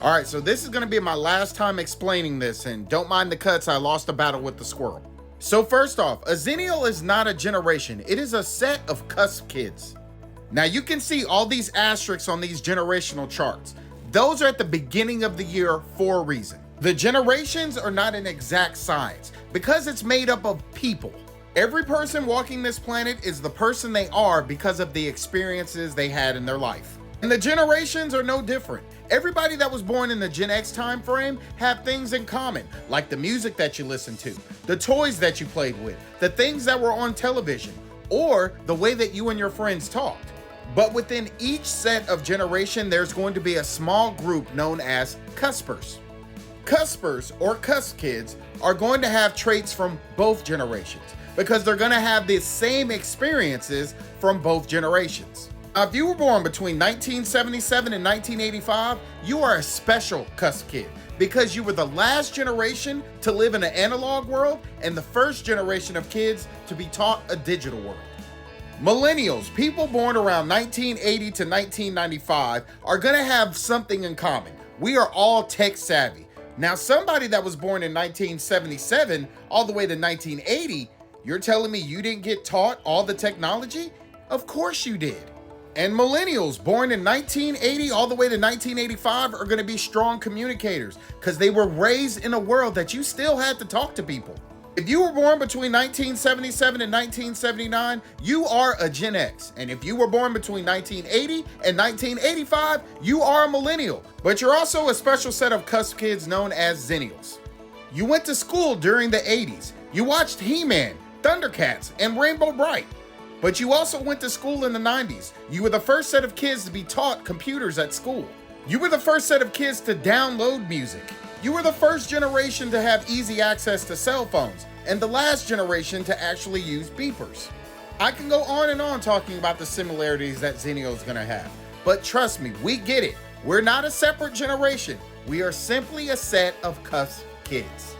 All right, so this is gonna be my last time explaining this, and don't mind the cuts, I lost a battle with the squirrel. So first off, a Xennial is not a generation, it is a set of cusp kids. Now you can see all these asterisks on these generational charts. Those are at the beginning of the year for a reason. The generations are not an exact science because it's made up of people. Every person walking this planet is the person they are because of the experiences they had in their life. And the generations are no different. Everybody that was born in the Gen X time frame have things in common, like the music that you listened to, the toys that you played with, the things that were on television, or the way that you and your friends talked. But within each set of generation, there's going to be a small group known as cuspers. Cuspers, or cusp kids, are going to have traits from both generations because they're going to have the same experiences from both generations. Now, if you were born between 1977 and 1985, you are a special cusp kid because you were the last generation to live in an analog world and the first generation of kids to be taught a digital world. Millennials, people born around 1980 to 1995, are going to have something in common. We are all tech savvy. Now, somebody that was born in 1977 all the way to 1980, you're telling me you didn't get taught all the technology? Of course you did. And millennials born in 1980 all the way to 1985 are going to be strong communicators because they were raised in a world that you still had to talk to people. If you were born between 1977 and 1979, you are a Gen X. And if you were born between 1980 and 1985, you are a millennial. But you're also a special set of cusp kids known as Xennials. You went to school during the 80s. You watched He-Man, Thundercats, and Rainbow Bright. But you also went to school in the 90s. You were the first set of kids to be taught computers at school. You were the first set of kids to download music. You were the first generation to have easy access to cell phones, and the last generation to actually use beepers. I can go on and on talking about the similarities that Xennial is gonna have, but trust me, we get it. We're not a separate generation. We are simply a set of cusp kids.